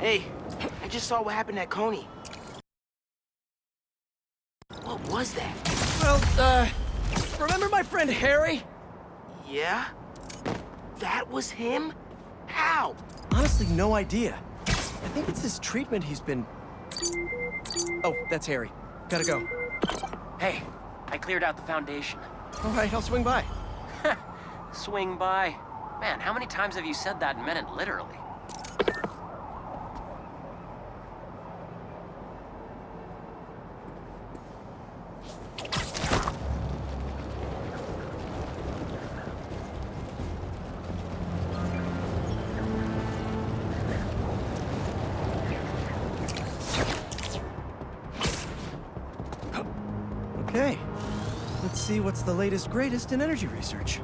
Hey, I just saw what happened at Coney. What was that? Well, remember my friend Harry? Yeah? That was him? How? Honestly, no idea. I think it's his treatment he's been... Oh, that's Harry. Gotta go. Hey, I cleared out the foundation. All right, I'll swing by. Swing by. Man, how many times have you said that and meant it literally? Okay. Let's see what's the latest greatest in energy research.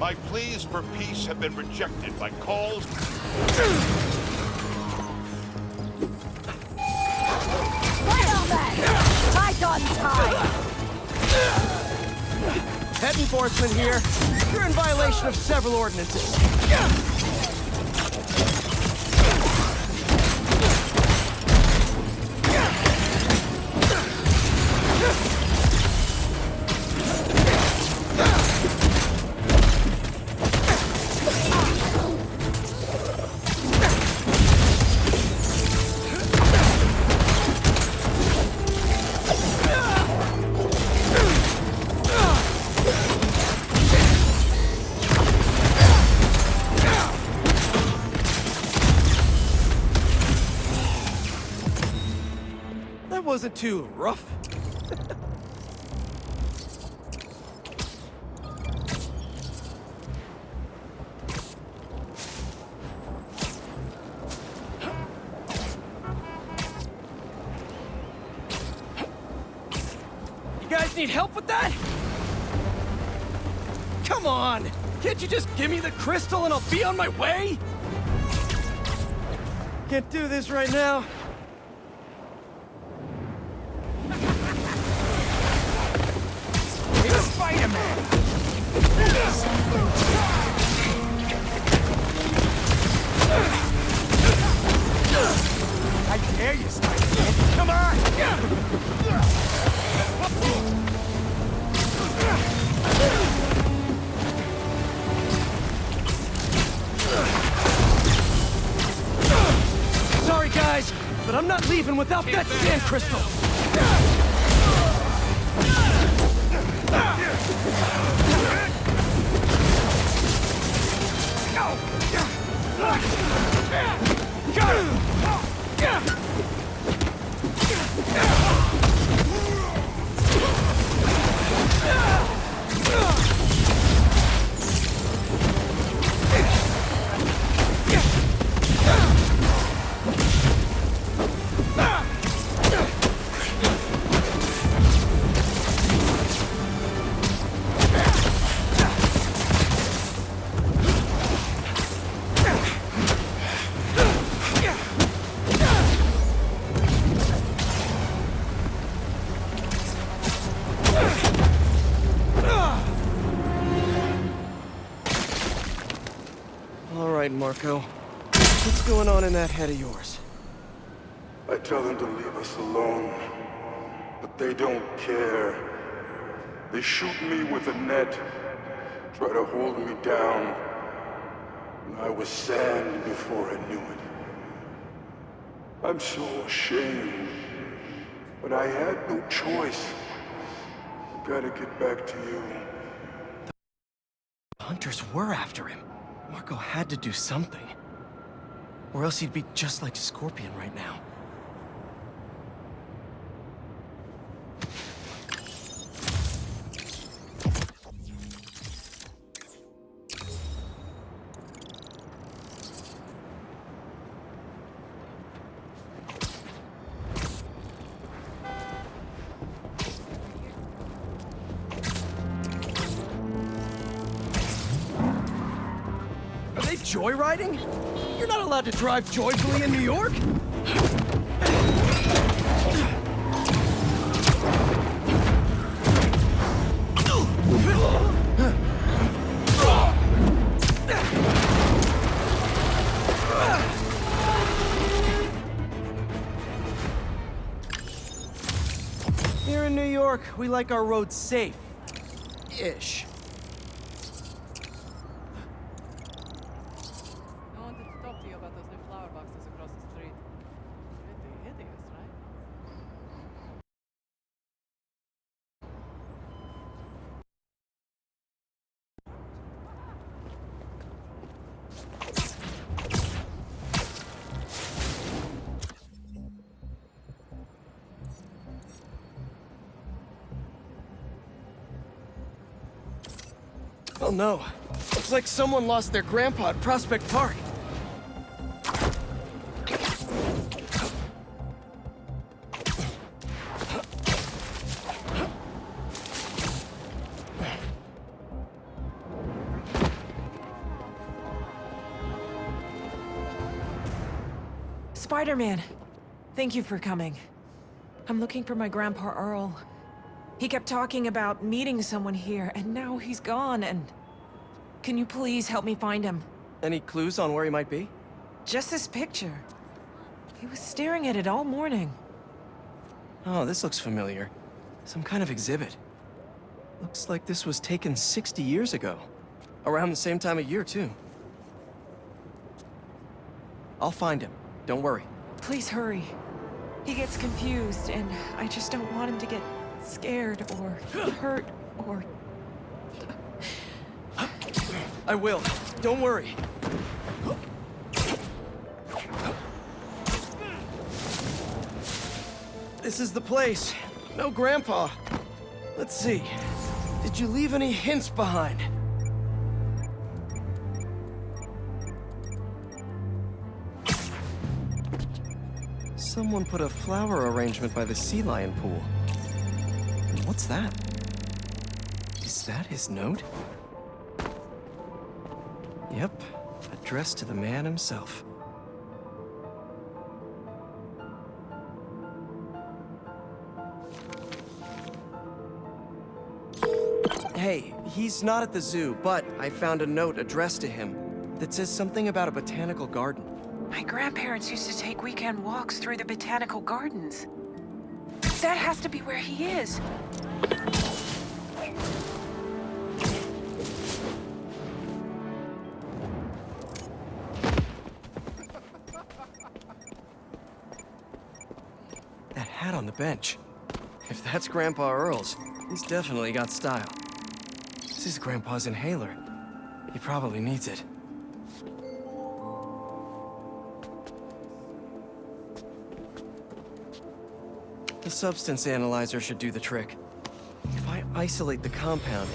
My pleas for peace have been rejected by calls. Head enforcement here. You're in violation of several ordinances. That wasn't too rough. You guys need help with that? Come on! Can't you just give me the crystal and I'll be on my way? Can't do this right now. Spider-Man! I dare you, Spider-Man! Come on! Sorry, guys, but I'm not leaving without that sand crystal. All right, Marco. What's going on in that head of yours? I tell them to leave us alone, but they don't care. They shoot me with a net, try to hold me down, and I was sand before I knew it. I'm so ashamed, but I had no choice. I gotta get back to you. The hunters were after him. Marco had to do something. Or else he'd be just like Scorpion right now. Joyriding? You're not allowed to drive joyfully in New York? Here in New York, we like our roads safe. Ish. I wanted to talk to you about those new flower boxes across the street. Pretty hideous, right? Oh no. Looks like someone lost their grandpa at Prospect Park. Spider-Man, thank you for coming. I'm looking for my Grandpa Earl. He kept talking about meeting someone here, and now he's gone, and... Can you please help me find him? Any clues on where he might be? Just this picture. He was staring at it all morning. Oh, this looks familiar. Some kind of exhibit. Looks like this was taken 60 years ago. Around the same time of year, too. I'll find him. Don't worry. Please hurry. He gets confused, and I just don't want him to get scared or hurt or... I will. Don't worry. This is the place. No Grandpa. Let's see. Did you leave any hints behind? Someone put a flower arrangement by the sea lion pool. And what's that? Is that his note? Yep, addressed to the man himself. Hey, he's not at the zoo, but I found a note addressed to him that says something about a botanical garden. My grandparents used to take weekend walks through the botanical gardens. That has to be where he is. That hat on the bench. If that's Grandpa Earl's, he's definitely got style. This is Grandpa's inhaler. He probably needs it. The substance analyzer should do the trick. If I isolate the compound,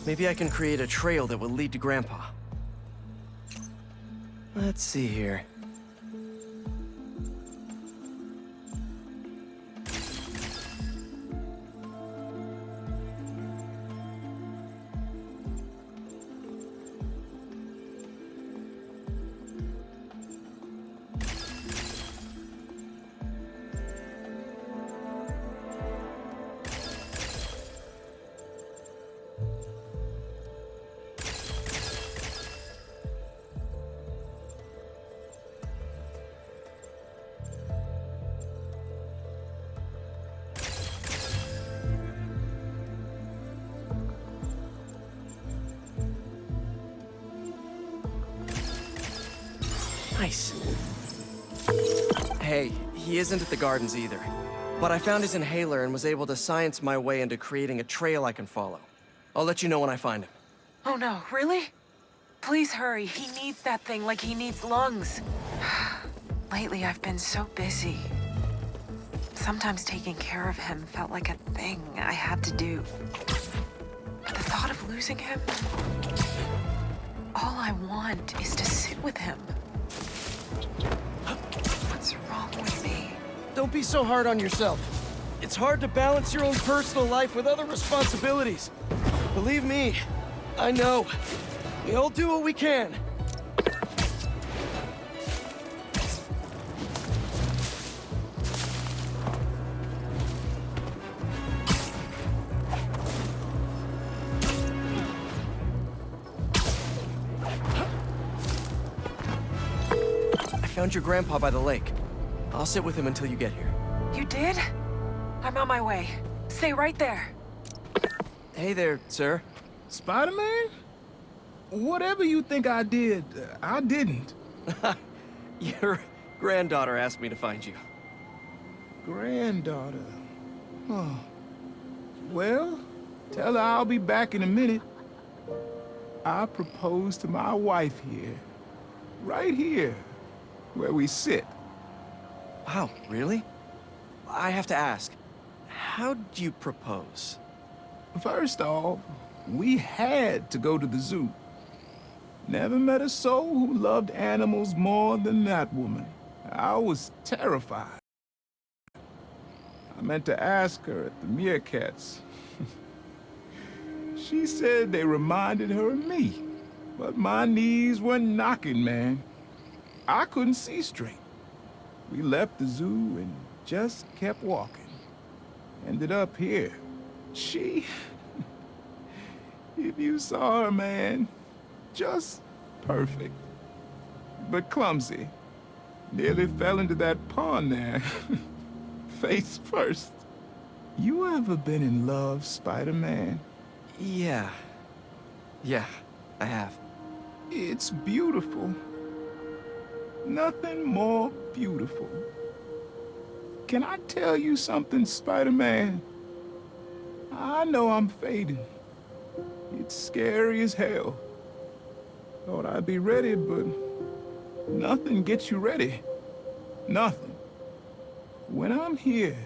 maybe I can create a trail that will lead to Grandpa. Let's see here. Nice. Hey, he isn't at the gardens either. But I found his inhaler and was able to science my way into creating a trail I can follow. I'll let you know when I find him. Oh no, really? Please hurry. He needs that thing like he needs lungs. Lately, I've been so busy. Sometimes taking care of him felt like a thing I had to do. The thought of losing him... All I want is to sit with him. What's wrong with me? Don't be so hard on yourself. It's hard to balance your own personal life with other responsibilities. Believe me, I know. We all do what we can. found your grandpa by the lake. I'll sit with him until you get here. You did? I'm on my way. Stay right there. Hey there, sir. Spider-Man? Whatever you think I did, I didn't. Your granddaughter asked me to find you. Granddaughter. Oh. Well, tell her I'll be back in a minute. I proposed to my wife here. Right here, where we sit. Wow, really? I have to ask, how'd you propose? First off, we had to go to the zoo. Never met a soul who loved animals more than that woman. I was terrified. I meant to ask her at the meerkats. She said they reminded her of me, but my knees were knocking, man. I couldn't see straight. We left the zoo and just kept walking. Ended up here. She... If you saw her, man, just perfect. But clumsy. Nearly fell into that pond there. Face first. You ever been in love, Spider-Man? Yeah. Yeah, I have. It's beautiful. Nothing more beautiful. Can I tell you something, Spider-Man? I know I'm fading. It's scary as hell. Thought I'd be ready, but nothing gets you ready. Nothing. When I'm here,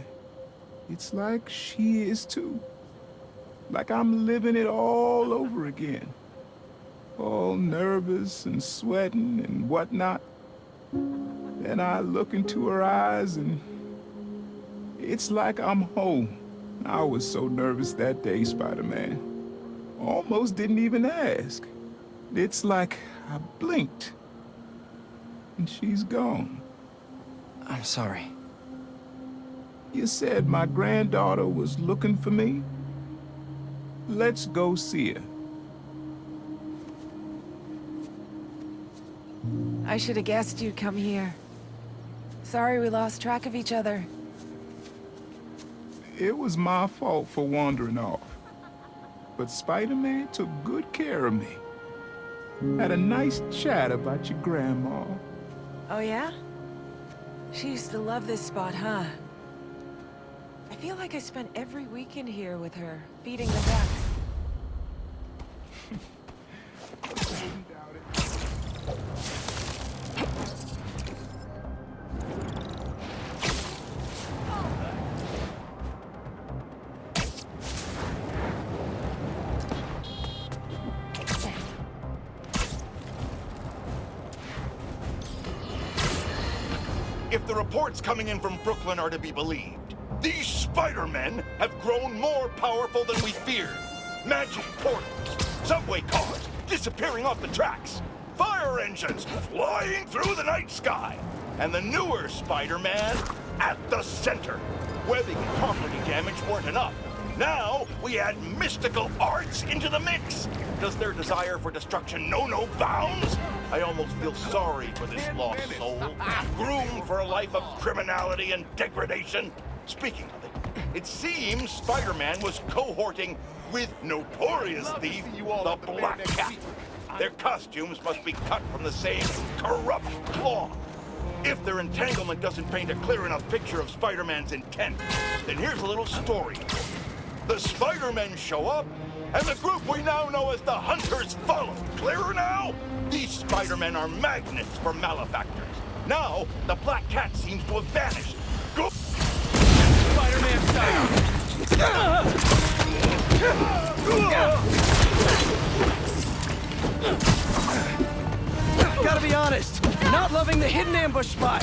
it's like she is too. Like I'm living it all over again. All nervous and sweating and whatnot. Then I look into her eyes and it's like I'm home. I was so nervous that day, Spider-Man. Almost didn't even ask. It's like I blinked and she's gone. I'm sorry. You said my granddaughter was looking for me? Let's go see her. I should have guessed you'd come here. Sorry we lost track of each other. It was my fault for wandering off. But Spider-Man took good care of me. Had a nice chat about your grandma. Oh yeah? She used to love this spot, huh? I feel like I spent every weekend here with her, feeding the ducks. If the reports coming in from Brooklyn are to be believed, these Spider-Men have grown more powerful than we feared. Magic portals, subway cars disappearing off the tracks, fire engines flying through the night sky, and the newer Spider-Man at the center. Webbing and property damage weren't enough. Now we add mystical arts into the mix. Does their desire for destruction know no bounds? I almost feel sorry for this lost soul, groomed for a life of criminality and degradation. Speaking of it, it seems Spider-Man was cohorting with notorious thief, the Black Cat. Their costumes must be cut from the same corrupt cloth. If their entanglement doesn't paint a clear enough picture of Spider-Man's intent, then here's a little story. The Spider-Men show up, and the group we now know as the Hunters follow. Clearer now? These Spider-Men are magnets for malefactors. Now, the Black Cat seems to have vanished. Go! Spider-Man style! Gotta be honest, not loving the hidden ambush spot.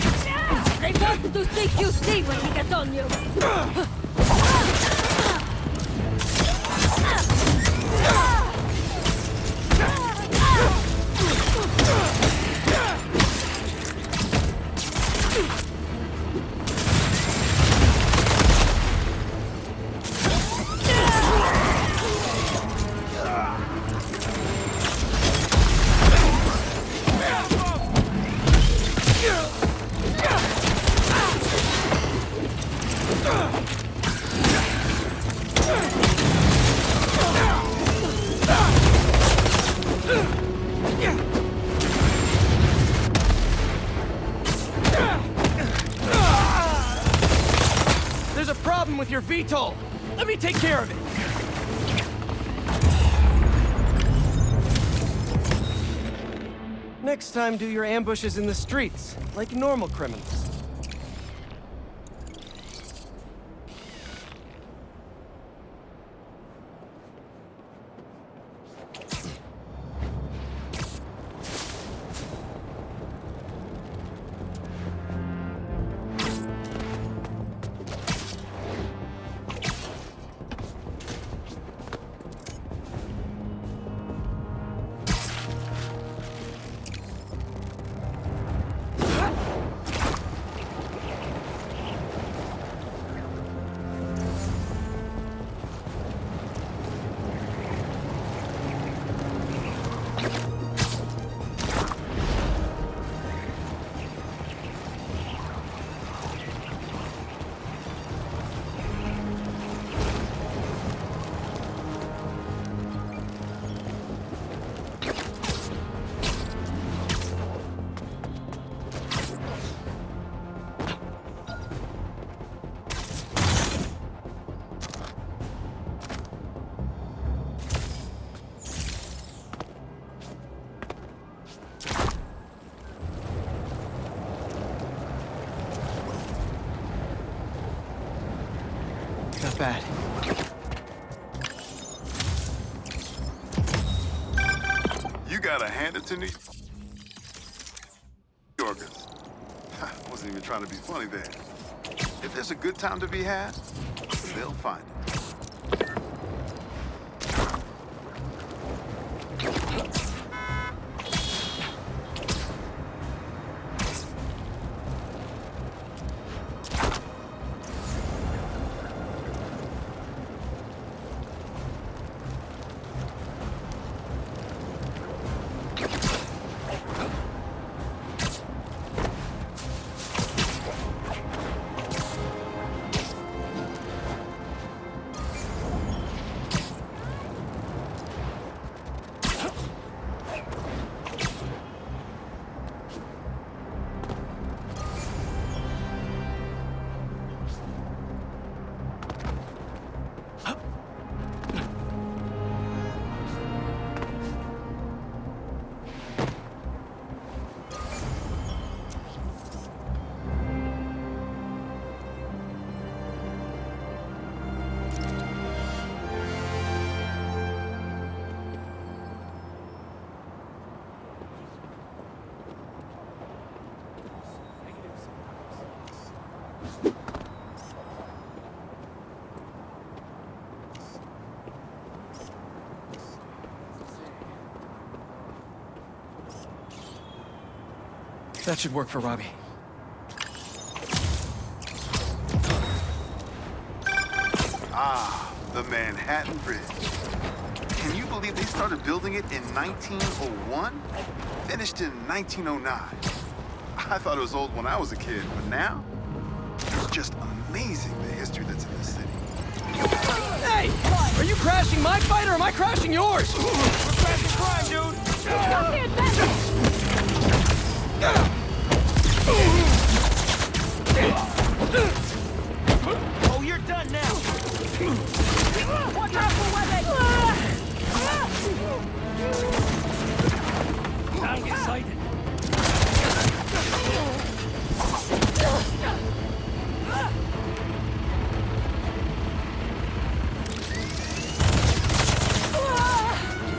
They want to think you see when he gets on you. Yeah! VTOL! Let me take care of it! Next time, do your ambushes in the streets, like normal criminals. Not bad. You gotta hand it to New Yorkers. I wasn't even trying to be funny there. If there's a good time to be had, they'll find it. That should work for Robbie. Ah, the Manhattan Bridge. Can you believe they started building it in 1901? Finished in 1909. I thought it was old when I was a kid, but now, it's just amazing the history that's in this city. Hey! Are you crashing my fight or am I crashing yours? We're crashing crime, dude! Oh, you're done now! Watch out for weapons! Don't get excited.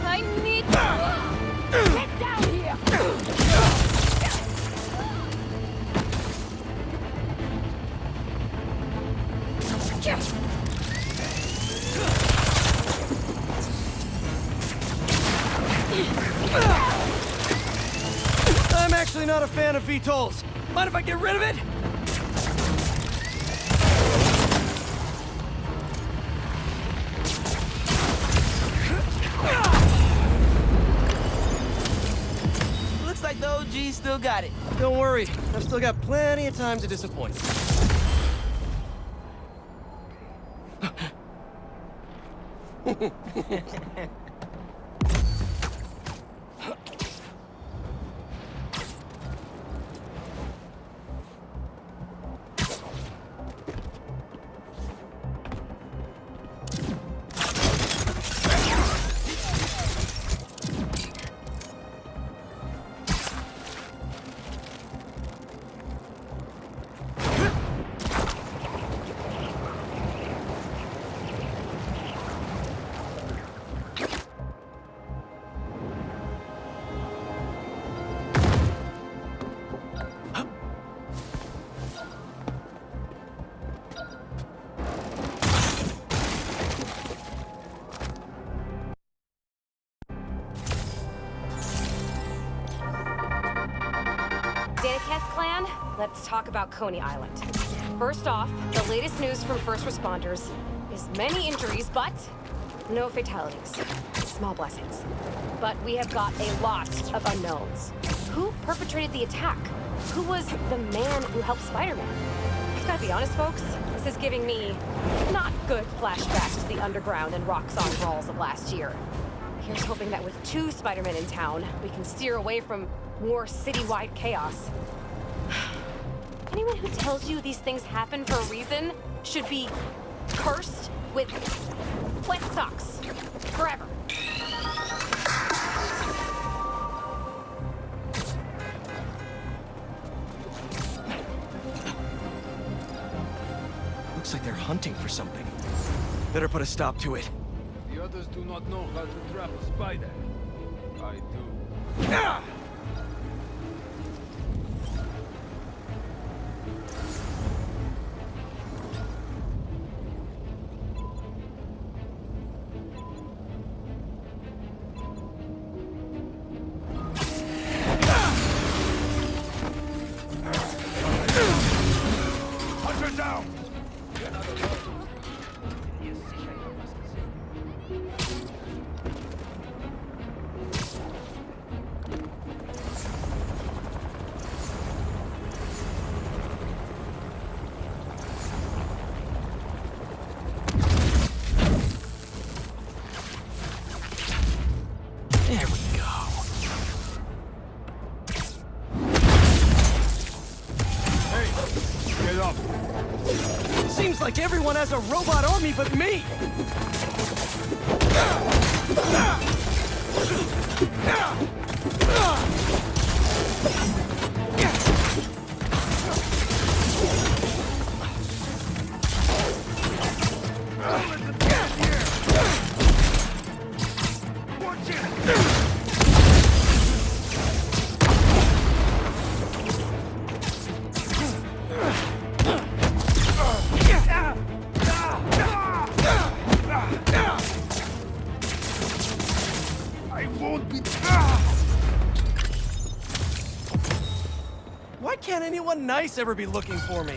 I need get down here. I'm actually not a fan of VTOLs. Mind if I get rid of it? Looks like the OG still got it. Don't worry, I've still got plenty of time to disappoint. plan, let's talk about Coney Island. First off, the latest news from first responders is many injuries, but no fatalities. Small blessings. But we have got a lot of unknowns. Who perpetrated the attack? Who was the man who helped Spider-Man? I've gotta be honest, folks, this is giving me not good flashbacks to the underground and rock-song brawls of last year. Here's hoping that with 2 Spider-Men in town, we can steer away from more citywide chaos. Anyone who tells you these things happen for a reason should be cursed with wet socks forever. Looks like they're hunting for something. Better put a stop to it. The others do not know how to trap a spider. I do. Ah! Hunter down! There we go. Hey, get up. Seems like everyone has a robot army but me! I won't be... Why can't anyone nice ever be looking for me?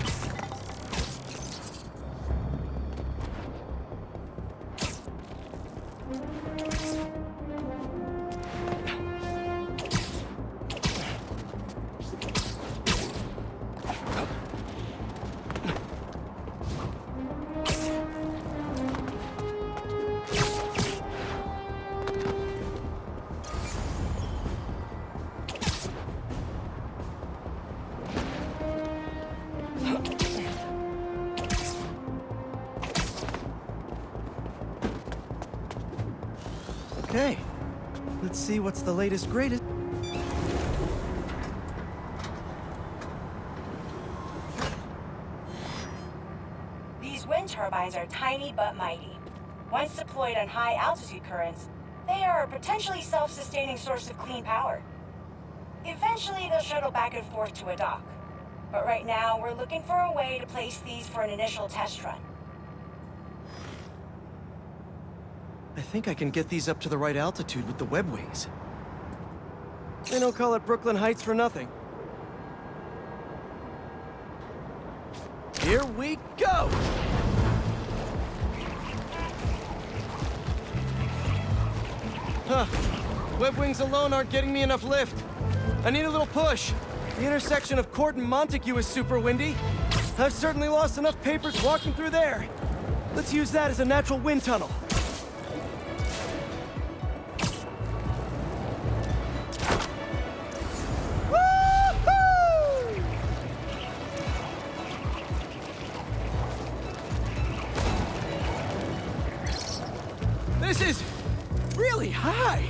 Okay, let's see what's the latest greatest. These wind turbines are tiny but mighty. Once deployed on high altitude currents, they are a potentially self-sustaining source of clean power. Eventually, they'll shuttle back and forth to a dock. But right now, we're looking for a way to place these for an initial test run. I think I can get these up to the right altitude with the web wings. They don't call it Brooklyn Heights for nothing. Here we go! Huh. Web wings alone aren't getting me enough lift. I need a little push. The intersection of Court and Montague is super windy. I've certainly lost enough papers walking through there. Let's use that as a natural wind tunnel. This is really high.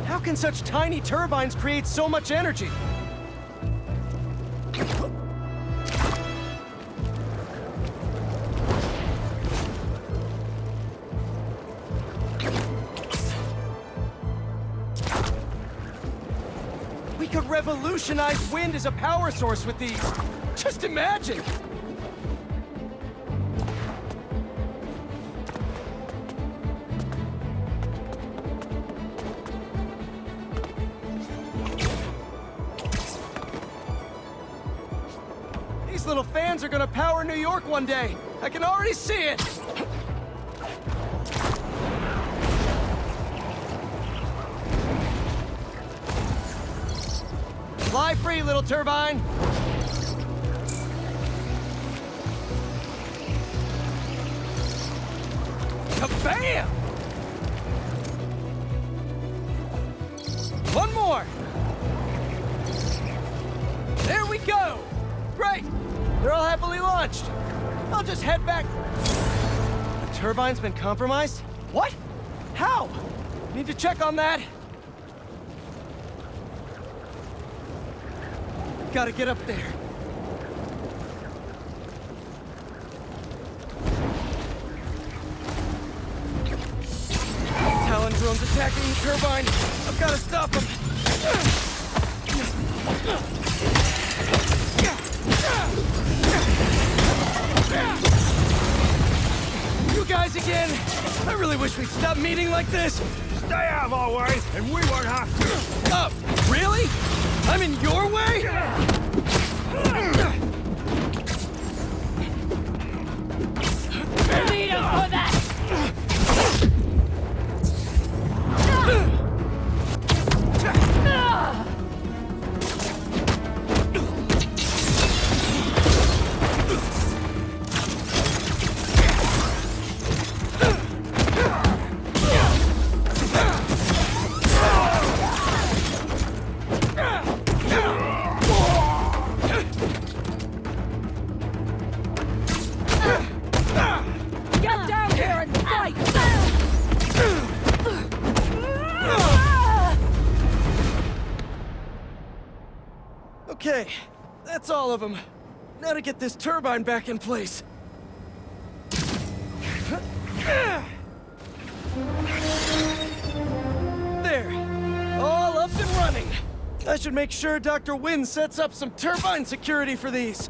How can such tiny turbines create so much energy? We could revolutionize wind as a power source with these. Just imagine! turbines are gonna power New York one day. I can already see it. Fly free, little turbine. Kabam! One more. There we go. Great. They're all happily launched. I'll just head back. The turbine's been compromised? What? How? Need to check on that. Gotta get up there. Talon drones attacking the turbine. I've gotta stop them. You guys again? I really wish we'd stop meeting like this. Stay out of our way, and we won't have to. Really? I'm in your way? Need him for that! Get down here and fight! Okay, that's all of them. Now to get this turbine back in place. There, all up and running. I should make sure Dr. Wynn sets up some turbine security for these.